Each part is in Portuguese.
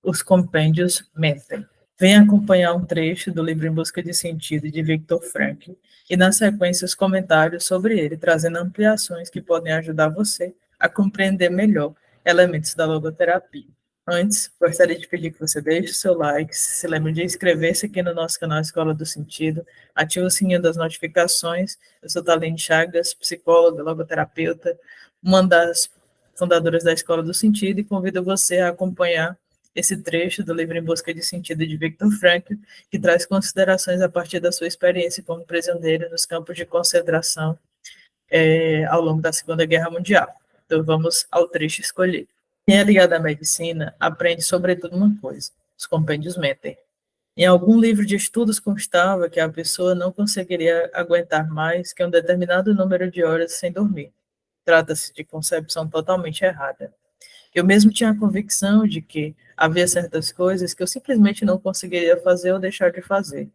Os compêndios mentem. Venha acompanhar um trecho do livro Em Busca de Sentido, de Viktor Frankl, e, na sequência, os comentários sobre ele, trazendo ampliações que podem ajudar você a compreender melhor elementos da logoterapia. Antes, gostaria de pedir que você deixe o seu like, se lembre de inscrever-se aqui no nosso canal Escola do Sentido, ative o sininho das notificações. Eu sou Thaline Chagas, psicóloga, logoterapeuta, uma das fundadoras da Escola do Sentido, e convido você a acompanhar esse trecho do livro Em Busca de Sentido, de Viktor Frankl, que traz considerações a partir da sua experiência como prisioneiro nos campos de concentração ao longo da Segunda Guerra Mundial. Então, vamos ao trecho escolhido. Quem é ligado à medicina aprende sobretudo uma coisa: os compêndios mentem. Em algum livro de estudos constava que a pessoa não conseguiria aguentar mais que um determinado número de horas sem dormir. Trata-se de concepção totalmente errada. Eu mesmo tinha a convicção de que havia certas coisas que eu simplesmente não conseguiria fazer ou deixar de fazer.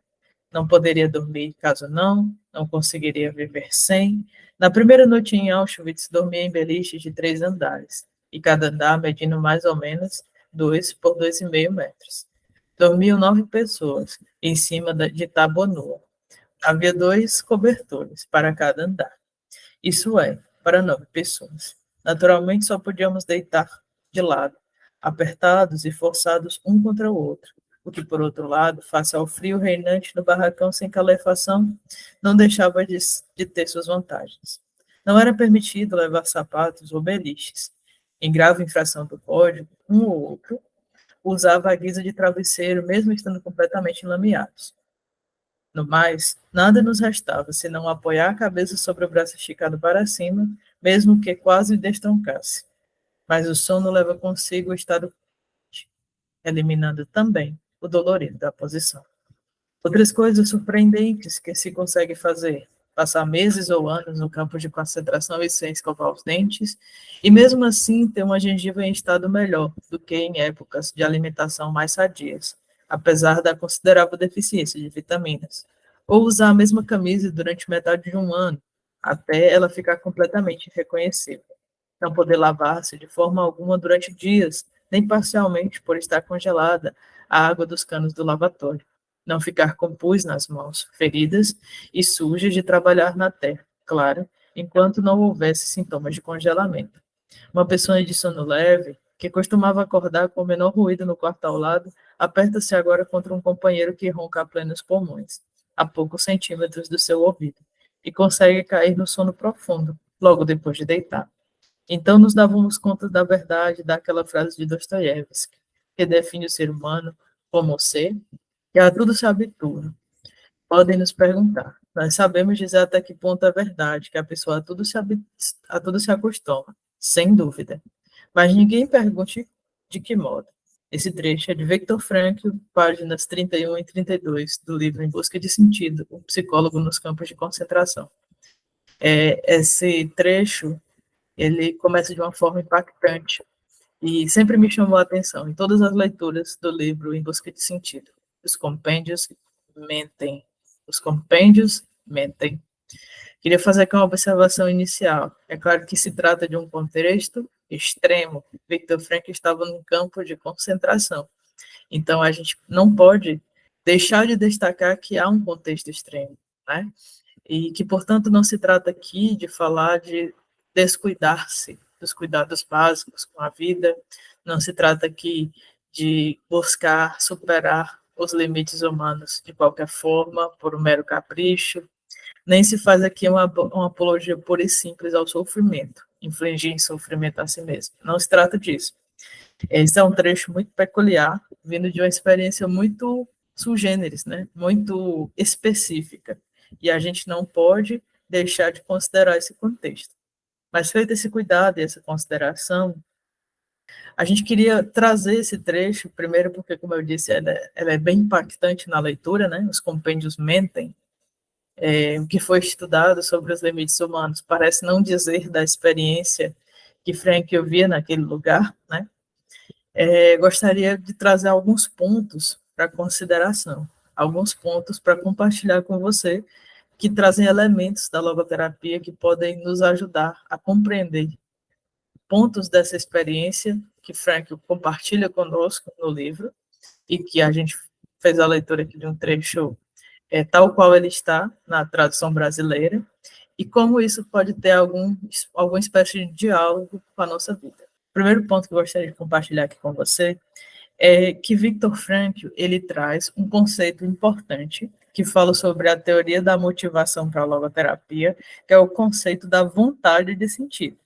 Não poderia dormir caso não conseguiria viver sem. Na primeira noite em Auschwitz, dormia em beliches de 3 andares, e cada andar medindo mais ou menos 2 por 2,5 metros. Dormiam 9 pessoas, em cima de tábua nua. Havia 2 cobertores para cada andar. Isso é, para 9 pessoas. Naturalmente, só podíamos deitar de lado, apertados e forçados um contra o outro, o que, por outro lado, face ao frio reinante no barracão sem calefação, não deixava de ter suas vantagens. Não era permitido levar sapatos ou beliches. Em grave infração do código, um ou outro usava a guisa de travesseiro, mesmo estando completamente enlameados. No mais, nada nos restava senão apoiar a cabeça sobre o braço esticado para cima, mesmo que quase destroncasse. Mas o sono leva consigo o estado quente, eliminando também o dolorido da posição. Outras coisas surpreendentes que se consegue fazer: passar meses ou anos no campo de concentração e sem escovar os dentes, e mesmo assim ter uma gengiva em estado melhor do que em épocas de alimentação mais sadias, apesar da considerável deficiência de vitaminas. Ou usar a mesma camisa durante metade de um ano, até ela ficar completamente irreconhecível. Não poder lavar-se de forma alguma durante dias, nem parcialmente por estar congelada a água dos canos do lavatório. Não ficar com pus nas mãos, feridas e sujas de trabalhar na terra, claro, enquanto não houvesse sintomas de congelamento. Uma pessoa de sono leve, que costumava acordar com o menor ruído no quarto ao lado, aperta-se agora contra um companheiro que ronca a plenos pulmões, a poucos centímetros do seu ouvido, e consegue cair no sono profundo, logo depois de deitar. Então nos dávamos conta da verdade daquela frase de Dostoiévski, que define o ser humano como ser que a tudo se habitua. Podem nos perguntar: nós sabemos dizer até que ponto é verdade que a pessoa a tudo se acostuma, sem dúvida. Mas ninguém pergunte de que modo. Esse trecho é de Viktor Frankl, páginas 31 e 32, do livro Em Busca de Sentido, o psicólogo nos campos de concentração. Esse trecho, ele começa de uma forma impactante e sempre me chamou a atenção em todas as leituras do livro Em Busca de Sentido. Os compêndios mentem. Os compêndios mentem. Queria fazer aqui uma observação inicial. É claro que se trata de um contexto extremo. Viktor Frankl estava num campo de concentração. Então, a gente não pode deixar de destacar que há um contexto extremo, né? E que, portanto, não se trata aqui de falar de descuidar-se dos cuidados básicos com a vida, não se trata aqui de buscar superar os limites humanos de qualquer forma, por um mero capricho, nem se faz aqui uma apologia pura e simples ao sofrimento, infligir sofrimento a si mesmo. Não se trata disso. Esse é um trecho muito peculiar, vindo de uma experiência muito sui generis, né? Muito específica. E a gente não pode deixar de considerar esse contexto. Mas feito esse cuidado e essa consideração, a gente queria trazer esse trecho, primeiro porque, como eu disse, ela é bem impactante na leitura, né? Os compêndios mentem. O que foi estudado sobre os limites humanos parece não dizer da experiência que Frankl via naquele lugar, né? Gostaria de trazer alguns pontos para consideração, alguns pontos para compartilhar com você, que trazem elementos da logoterapia que podem nos ajudar a compreender pontos dessa experiência que Frank compartilha conosco no livro, e que a gente fez a leitura aqui de um trecho tal qual ele está na tradução brasileira, e como isso pode ter alguma espécie de diálogo com a nossa vida. O primeiro ponto que eu gostaria de compartilhar aqui com você é que Viktor Frankl, ele traz um conceito importante que fala sobre a teoria da motivação para a logoterapia, que é o conceito da vontade de sentido.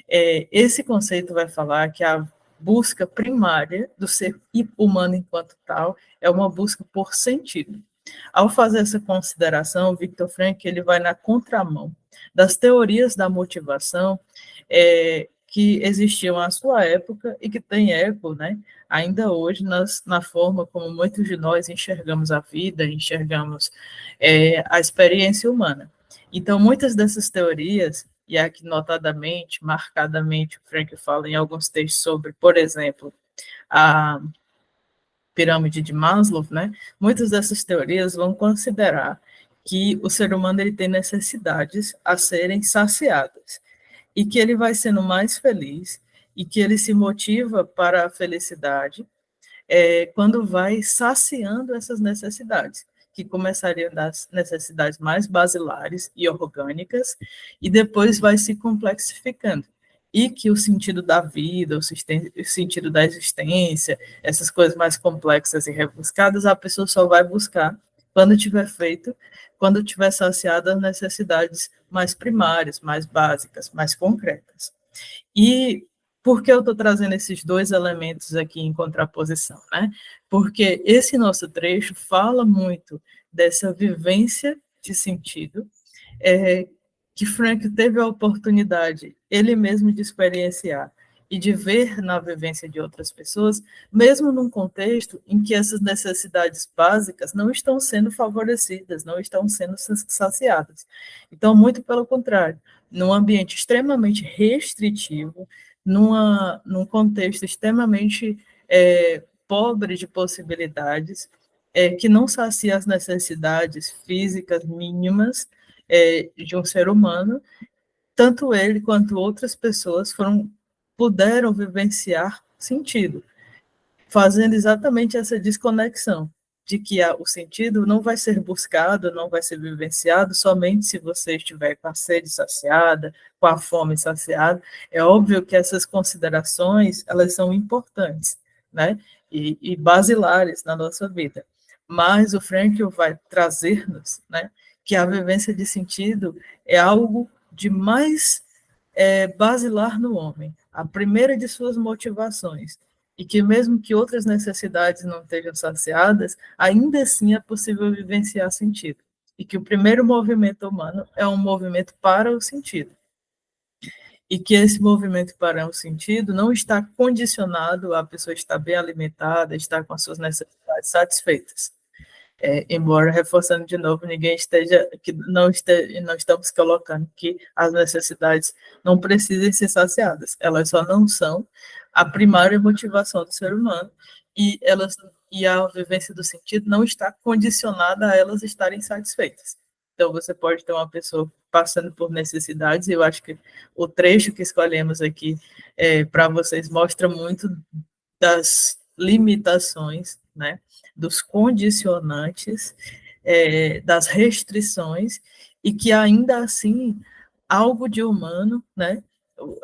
Esse conceito vai falar que a busca primária do ser humano enquanto tal é uma busca por sentido. Ao fazer essa consideração, Viktor Frankl ele vai na contramão das teorias da motivação que existiam à sua época e que têm eco, né, ainda hoje na forma como muitos de nós enxergamos a vida, enxergamos a experiência humana. Então, muitas dessas teorias, e aqui notadamente, marcadamente, o Frankl fala em alguns textos sobre, por exemplo, a pirâmide de Maslow, né? Muitas dessas teorias vão considerar que o ser humano ele tem necessidades a serem saciadas e que ele vai sendo mais feliz e que ele se motiva para a felicidade quando vai saciando essas necessidades, que começariam das necessidades mais basilares e orgânicas, e depois vai se complexificando. E que o sentido da vida, o sentido da existência, essas coisas mais complexas e rebuscadas, a pessoa só vai buscar quando tiver feito, quando tiver saciado as necessidades mais primárias, mais básicas, mais concretas. E por que eu estou trazendo esses dois elementos aqui em contraposição, né? Porque esse nosso trecho fala muito dessa vivência de sentido, que Frank teve a oportunidade, ele mesmo, de experienciar e de ver na vivência de outras pessoas, mesmo num contexto em que essas necessidades básicas não estão sendo favorecidas, não estão sendo saciadas. Então, muito pelo contrário, num ambiente extremamente restritivo, num contexto extremamente pobre de possibilidades, que não sacia as necessidades físicas mínimas de um ser humano, tanto ele quanto outras pessoas puderam vivenciar sentido, fazendo exatamente essa desconexão de que o sentido não vai ser buscado, não vai ser vivenciado somente se você estiver com a sede saciada, com a fome saciada. É óbvio que essas considerações, elas são importantes, né, e basilares na nossa vida. Mas o Frankl vai trazer-nos, né, que a vivência de sentido é algo de mais basilar no homem, a primeira de suas motivações, e que mesmo que outras necessidades não estejam saciadas, ainda assim é possível vivenciar sentido, e que o primeiro movimento humano é um movimento para o sentido, e que esse movimento para o sentido não está condicionado a pessoa estar bem alimentada, estar com as suas necessidades satisfeitas. Embora, reforçando de novo, não estamos colocando que as necessidades não precisem ser saciadas, elas só não são a primária motivação do ser humano, e a vivência do sentido não está condicionada a elas estarem satisfeitas. Então, você pode ter uma pessoa passando por necessidades, e eu acho que o trecho que escolhemos aqui para vocês mostra muito das limitações, né, dos condicionantes, das restrições, e que ainda assim algo de humano, né,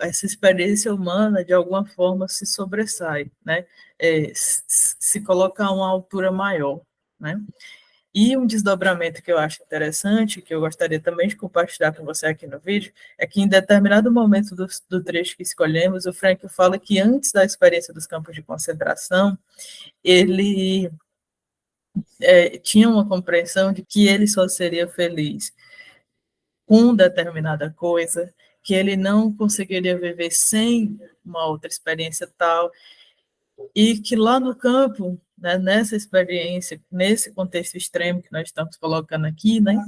essa experiência humana de alguma forma se sobressai, né, se coloca a uma altura maior, né. E um desdobramento que eu acho interessante, que eu gostaria também de compartilhar com você aqui no vídeo, é que em determinado momento do trecho que escolhemos, o Frankl fala que antes da experiência dos campos de concentração, ele tinha uma compreensão de que ele só seria feliz com determinada coisa, que ele não conseguiria viver sem uma outra experiência tal, e que lá no campo, né, nessa experiência, nesse contexto extremo que nós estamos colocando aqui, né,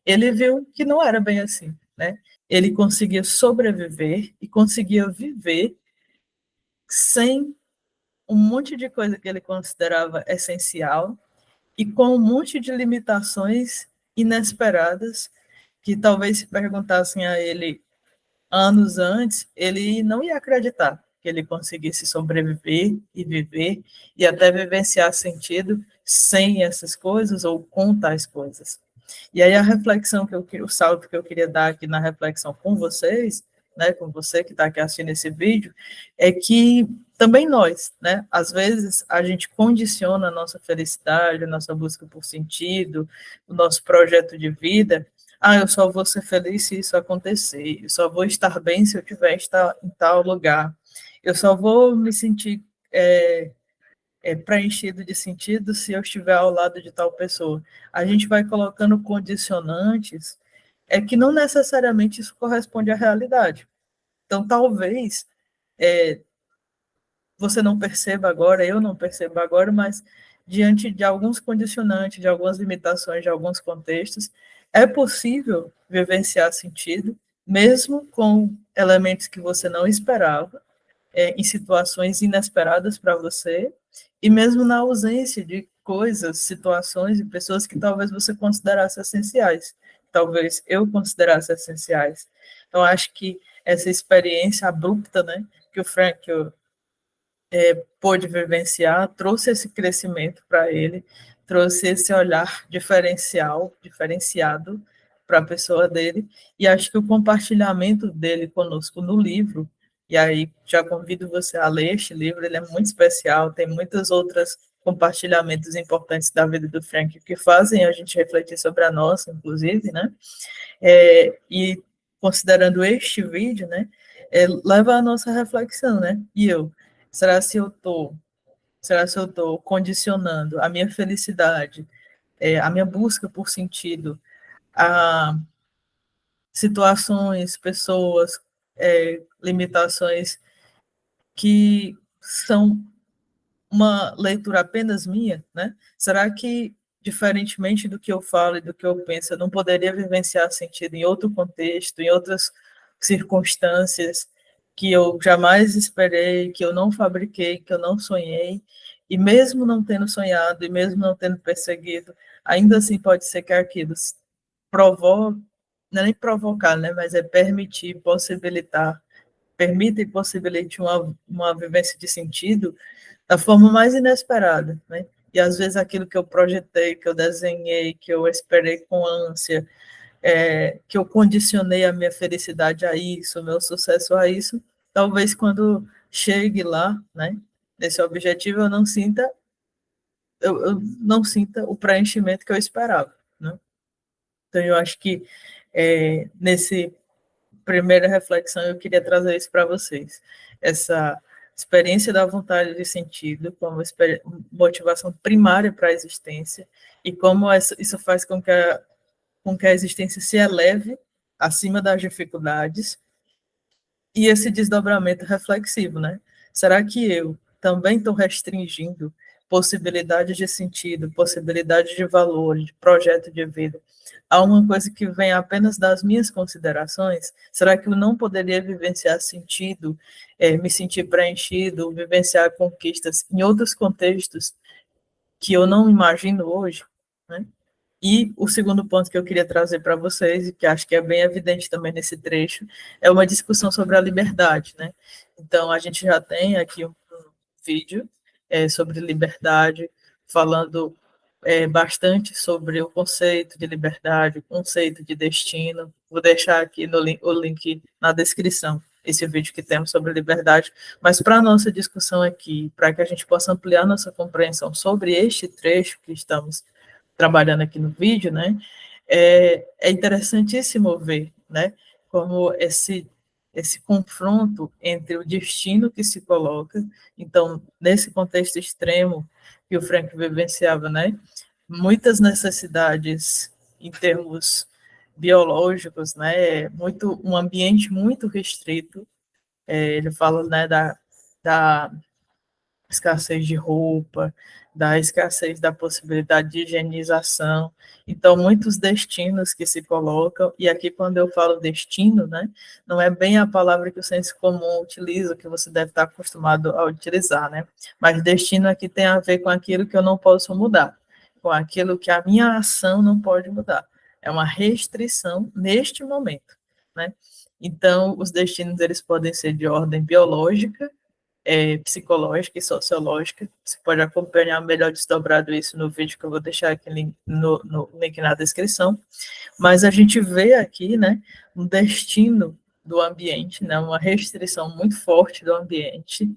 ele viu que não era bem assim, né? Ele conseguia sobreviver e conseguia viver sem um monte de coisa que ele considerava essencial e com um monte de limitações inesperadas que talvez se perguntassem a ele anos antes, ele não ia acreditar, que ele conseguisse sobreviver e viver, e até vivenciar sentido sem essas coisas ou com tais coisas. E aí a reflexão o salto que eu queria dar aqui na reflexão com vocês, né, com você que está aqui assistindo esse vídeo, é que também nós, né, às vezes a gente condiciona a nossa felicidade, a nossa busca por sentido, o nosso projeto de vida. Eu só vou ser feliz se isso acontecer, eu só vou estar bem se eu tiver em tal lugar, eu só vou me sentir preenchido de sentido se eu estiver ao lado de tal pessoa. A gente vai colocando condicionantes que não necessariamente isso corresponde à realidade. Então, talvez você não perceba agora, eu não percebo agora, mas diante de alguns condicionantes, de algumas limitações, de alguns contextos, é possível vivenciar sentido, mesmo com elementos que você não esperava, em situações inesperadas para você, e mesmo na ausência de coisas, situações e pessoas que talvez você considerasse essenciais, talvez eu considerasse essenciais. Então, acho que essa experiência abrupta, né, que o Frank pôde vivenciar, trouxe esse crescimento para ele, trouxe esse olhar diferenciado para a pessoa dele, e acho que o compartilhamento dele conosco no livro, e aí já convido você a ler este livro, ele é muito especial, tem muitas outras compartilhamentos importantes da vida do Frank que fazem a gente refletir sobre a nossa, inclusive, né? E considerando este vídeo, né, leva a nossa reflexão, né? E será se eu estou condicionando a minha felicidade, a minha busca por sentido, a situações, pessoas, limitações que são uma leitura apenas minha, né? Será que, diferentemente do que eu falo e do que eu penso, eu não poderia vivenciar sentido em outro contexto, em outras circunstâncias que eu jamais esperei, que eu não fabriquei, que eu não sonhei, e mesmo não tendo sonhado, e mesmo não tendo perseguido, ainda assim pode ser que aquilo provoque, não é nem provocar, né, mas é permitir, possibilitar, permita e possibilite uma vivência de sentido da forma mais inesperada, né? E às vezes aquilo que eu projetei, que eu desenhei, que eu esperei com ânsia, que eu condicionei a minha felicidade a isso, o meu sucesso a isso, talvez quando chegue lá, né, nesse objetivo, eu não sinta o preenchimento que eu esperava, né? Então eu acho que nesse primeira reflexão, eu queria trazer isso para vocês. Essa experiência da vontade de sentido como motivação primária para a existência e como isso faz com que a existência se eleve acima das dificuldades e esse desdobramento reflexivo, né? Será que eu também estou restringindo possibilidades de sentido, possibilidades de valor, de projeto de vida, a uma coisa que vem apenas das minhas considerações? Será que eu não poderia vivenciar sentido, me sentir preenchido, vivenciar conquistas em outros contextos que eu não imagino hoje, né? E o segundo ponto que eu queria trazer para vocês, e que acho que é bem evidente também nesse trecho, é uma discussão sobre a liberdade, né? Então, a gente já tem aqui um vídeo sobre liberdade, falando bastante sobre o conceito de liberdade, o conceito de destino. Vou deixar aqui o link na descrição, esse vídeo que temos sobre liberdade. Mas para a nossa discussão aqui, para que a gente possa ampliar nossa compreensão sobre este trecho que estamos trabalhando aqui no vídeo, né, é interessantíssimo ver, né, como esse confronto entre o destino que se coloca, então, nesse contexto extremo que o Frank vivenciava, né, muitas necessidades em termos biológicos, né, um ambiente muito restrito, ele fala, né, da escassez de roupa, da escassez da possibilidade de higienização. Então, muitos destinos que se colocam, e aqui quando eu falo destino, né, não é bem a palavra que o senso comum utiliza, que você deve estar acostumado a utilizar, né, mas destino aqui tem a ver com aquilo que eu não posso mudar, com aquilo que a minha ação não pode mudar. É uma restrição neste momento, né? Então, os destinos, eles podem ser de ordem biológica, psicológica e sociológica. Você pode acompanhar melhor desdobrado isso no vídeo que eu vou deixar aqui no link na descrição. Mas a gente vê aqui, né, um destino do ambiente, né, uma restrição muito forte do ambiente,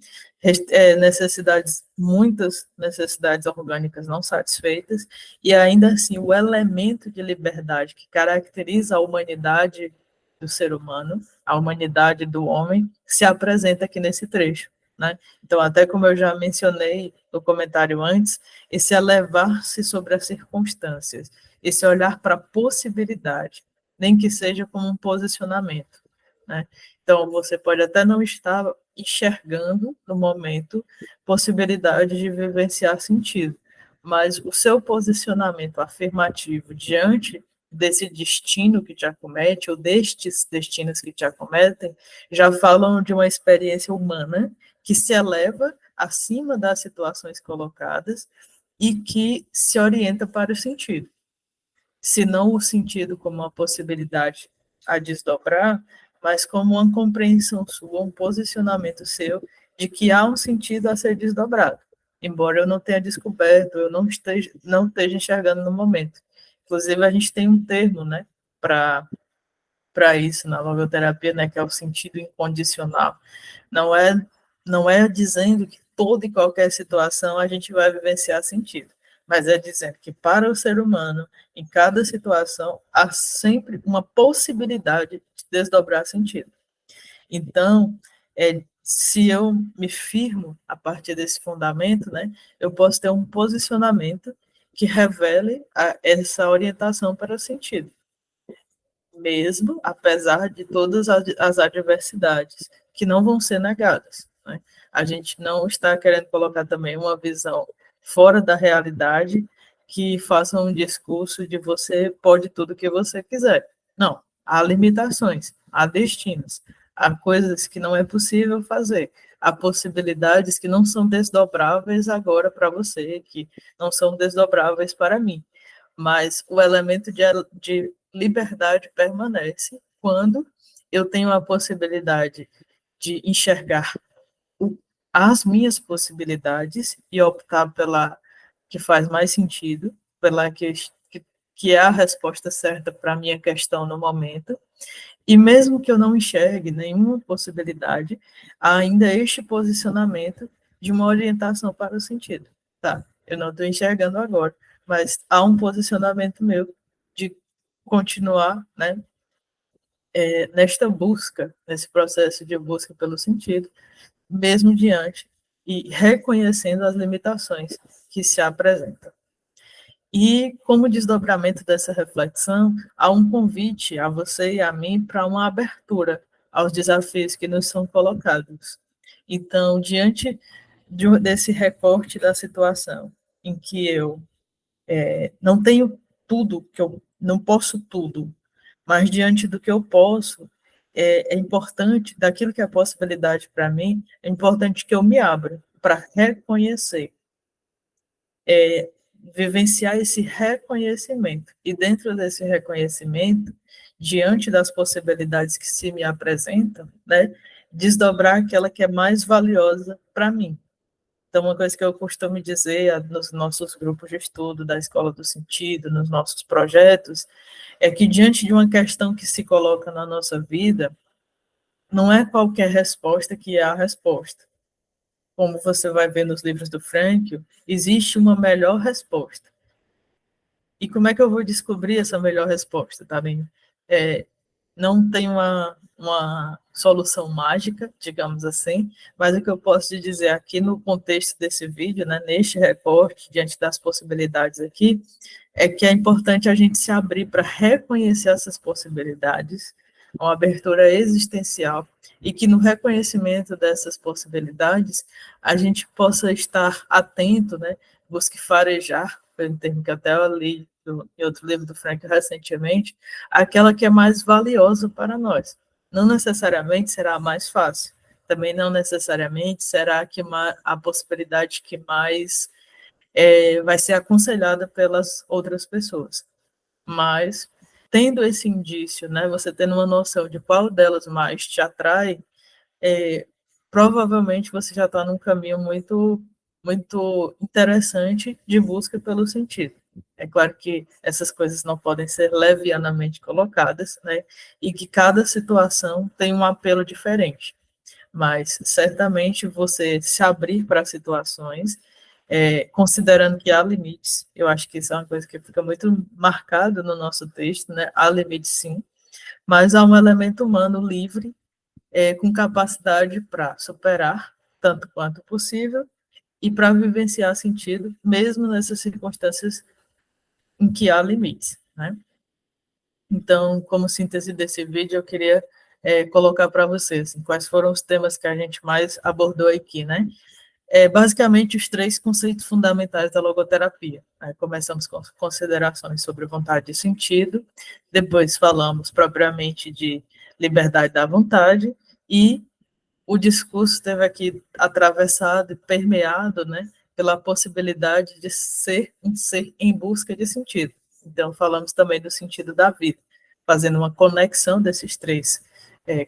muitas necessidades orgânicas não satisfeitas, e ainda assim o elemento de liberdade que caracteriza a humanidade do ser humano, a humanidade do homem, se apresenta aqui nesse trecho. Né? Então, até como eu já mencionei no comentário antes, esse elevar-se sobre as circunstâncias, esse olhar para a possibilidade, nem que seja como um posicionamento. Né? Então, você pode até não estar enxergando no momento possibilidade de vivenciar sentido, mas o seu posicionamento afirmativo diante desse destino que te acomete, ou destes destinos que te acometem, já falam de uma experiência humana que se eleva acima das situações colocadas e que se orienta para o sentido. Se não o sentido como uma possibilidade a desdobrar, mas como uma compreensão sua, um posicionamento seu de que há um sentido a ser desdobrado. Embora eu não tenha descoberto, eu não esteja enxergando no momento. Inclusive, a gente tem um termo, né, para isso na logoterapia, né, que é o sentido incondicional. Não é, não é dizendo que toda e qualquer situação a gente vai vivenciar sentido, mas é dizendo que para o ser humano, em cada situação, há sempre uma possibilidade de desdobrar sentido. Então, se eu me firmo a partir desse fundamento, né, eu posso ter um posicionamento que revele essa orientação para o sentido, mesmo apesar de todas as adversidades, que não vão ser negadas. Né? A gente não está querendo colocar também uma visão fora da realidade que faça um discurso de você pode tudo que você quiser. Não, há limitações, há destinos, há coisas que não é possível fazer, há possibilidades que não são desdobráveis agora para você, que não são desdobráveis para mim. Mas o elemento de liberdade permanece quando eu tenho a possibilidade de enxergar as minhas possibilidades e optar pela que faz mais sentido, pela que é a resposta certa para a minha questão no momento. E mesmo que eu não enxergue nenhuma possibilidade, há ainda este posicionamento de uma orientação para o sentido. Tá, eu não estou enxergando agora, mas há um posicionamento meu de continuar, né, nesta busca, nesse processo de busca pelo sentido, mesmo diante e reconhecendo as limitações que se apresentam. E, como desdobramento dessa reflexão, há um convite a você e a mim para uma abertura aos desafios que nos são colocados. Então, diante desse recorte da situação, em que eu não tenho tudo, que eu não posso tudo, mas diante do que eu posso, é importante, daquilo que é possibilidade para mim, é importante que eu me abra para reconhecer, vivenciar esse reconhecimento. E dentro desse reconhecimento, diante das possibilidades que se me apresentam, né, desdobrar aquela que é mais valiosa para mim. Então, uma coisa que eu costumo dizer nos nossos grupos de estudo da Escola do Sentido, nos nossos projetos, é que diante de uma questão que se coloca na nossa vida, não é qualquer resposta que é a resposta. Como você vai ver nos livros do Frankl, existe uma melhor resposta. E como é que eu vou descobrir essa melhor resposta, tá bem? Não tem uma solução mágica, digamos assim, mas o que eu posso te dizer aqui no contexto desse vídeo, né, neste recorte, diante das possibilidades aqui, é que é importante a gente se abrir para reconhecer essas possibilidades, uma abertura existencial, e que no reconhecimento dessas possibilidades a gente possa estar atento, né, busque farejar, foi um termo que até eu li em outro livro do Frank recentemente, aquela que é mais valiosa para nós. Não necessariamente será a mais fácil, também não necessariamente será a possibilidade que mais vai ser aconselhada pelas outras pessoas. Mas, tendo esse indício, né, você tendo uma noção de qual delas mais te atrai, provavelmente você já está num caminho muito, muito interessante de busca pelo sentido. É claro que essas coisas não podem ser levianamente colocadas, né? E que cada situação tem um apelo diferente. Mas certamente você se abrir para situações, considerando que há limites, eu acho que isso é uma coisa que fica muito marcado no nosso texto, né? Há limites sim, mas há um elemento humano livre, com capacidade para superar tanto quanto possível e para vivenciar sentido, mesmo nessas circunstâncias em que há limites, né? Então, como síntese desse vídeo, eu queria colocar para vocês assim, quais foram os temas que a gente mais abordou aqui, né? Basicamente, os três conceitos fundamentais da logoterapia. Começamos com considerações sobre vontade e sentido, depois falamos propriamente de liberdade da vontade, e o discurso teve aqui atravessado e permeado, né, pela possibilidade de ser um ser em busca de sentido. Então, falamos também do sentido da vida, fazendo uma conexão desses três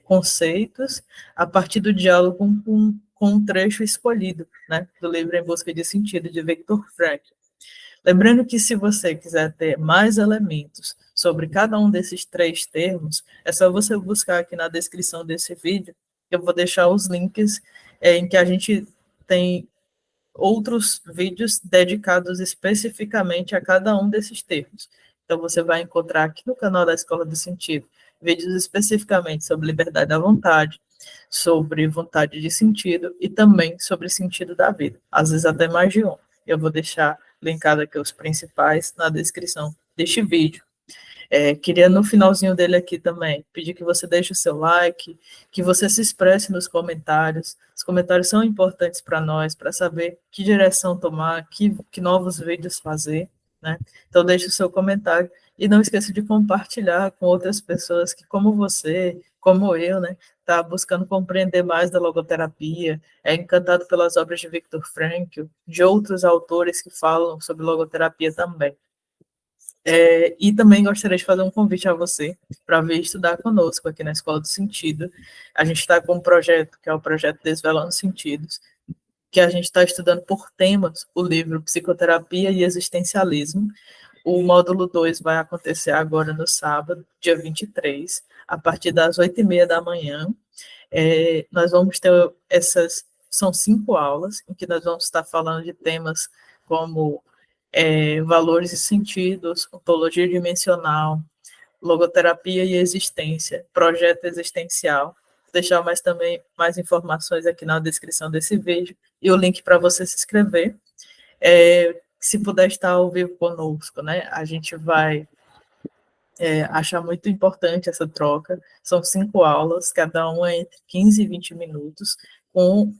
conceitos a partir do diálogo com um trecho escolhido, né, do livro Em Busca de Sentido, de Viktor Frankl. Lembrando que se você quiser ter mais elementos sobre cada um desses três termos, é só você buscar aqui na descrição desse vídeo, eu vou deixar os links em que a gente tem outros vídeos dedicados especificamente a cada um desses termos. Então, você vai encontrar aqui no canal da Escola do Sentido vídeos especificamente sobre liberdade da vontade, sobre vontade de sentido e também sobre sentido da vida, às vezes até mais de um. Eu vou deixar linkado aqui os principais na descrição deste vídeo. Queria no finalzinho dele aqui também pedir que você deixe o seu like, que você se expresse nos comentários. Os comentários são importantes para nós, para saber que direção tomar, que novos vídeos fazer, né? Então deixe o seu comentário e não esqueça de compartilhar com outras pessoas que, como você, como eu, né, está buscando compreender mais da logoterapia, é encantado pelas obras de Viktor Frankl, de outros autores que falam sobre logoterapia também. E também gostaria de fazer um convite a você para vir estudar conosco aqui na Escola do Sentido. A gente está com um projeto, que é o projeto Desvelando Sentidos, que a gente está estudando por temas o livro Psicoterapia e Existencialismo. O módulo 2 vai acontecer agora no sábado, dia 23, a partir das 8h30 da manhã. Nós vamos ter são 5 aulas, em que nós vamos estar falando de temas como valores e sentidos, ontologia dimensional, logoterapia e existência, projeto existencial. Vou deixar mais informações aqui na descrição desse vídeo e o link para você se inscrever. Se puder estar ao vivo conosco, né? A gente vai achar muito importante essa troca. São 5 aulas, cada uma entre 15 e 20 minutos, com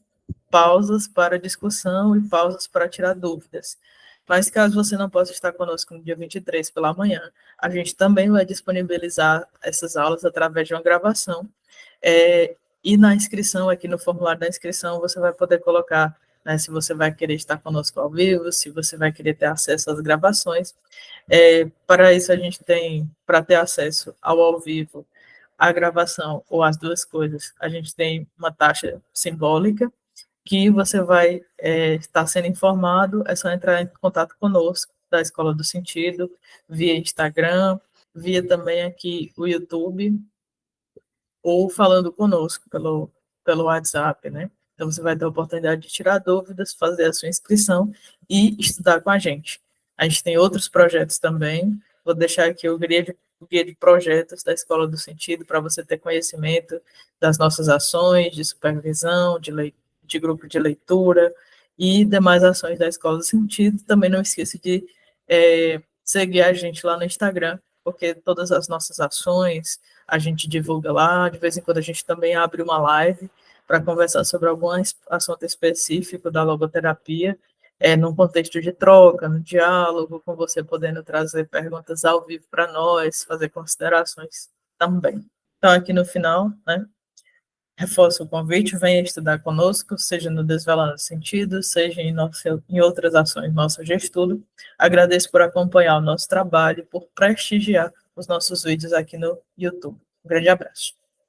pausas para discussão e pausas para tirar dúvidas. Mas caso você não possa estar conosco no dia 23 pela manhã, a gente também vai disponibilizar essas aulas através de uma gravação. E na inscrição, aqui no formulário da inscrição, você vai poder colocar, né, se você vai querer estar conosco ao vivo, se você vai querer ter acesso às gravações. Para isso, a gente tem, para ter acesso ao vivo, à gravação ou as duas coisas, a gente tem uma taxa simbólica, que você vai estar sendo informado, é só entrar em contato conosco, da Escola do Sentido, via Instagram, via também aqui o YouTube, ou falando conosco pelo WhatsApp, né? Então, você vai ter a oportunidade de tirar dúvidas, fazer a sua inscrição e estudar com a gente. A gente tem outros projetos também, vou deixar aqui o guia de projetos da Escola do Sentido para você ter conhecimento das nossas ações de supervisão, de grupo de leitura e demais ações da Escola do Sentido. Também não esqueça de seguir a gente lá no Instagram, porque todas as nossas ações a gente divulga lá, de vez em quando a gente também abre uma live para conversar sobre algum assunto específico da logoterapia, num contexto de troca, no diálogo, com você podendo trazer perguntas ao vivo para nós, fazer considerações também. Então, aqui no final, né, reforço o convite, venha estudar conosco, seja no Desvelando Sentido, seja em outras ações nossas de estudo. Agradeço por acompanhar o nosso trabalho, por prestigiar os nossos vídeos aqui no YouTube. Um grande abraço.